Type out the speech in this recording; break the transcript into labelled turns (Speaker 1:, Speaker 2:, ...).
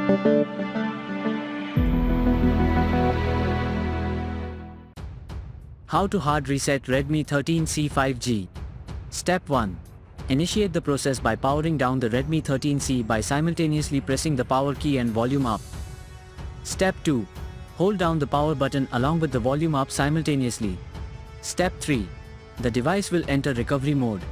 Speaker 1: How to hard reset Redmi 13C 5G. Step 1. Initiate the process by powering down the Redmi 13C by simultaneously pressing the power key and volume up. Step 2. Hold down the power button along with the volume up simultaneously. Step 3. The device will enter recovery mode.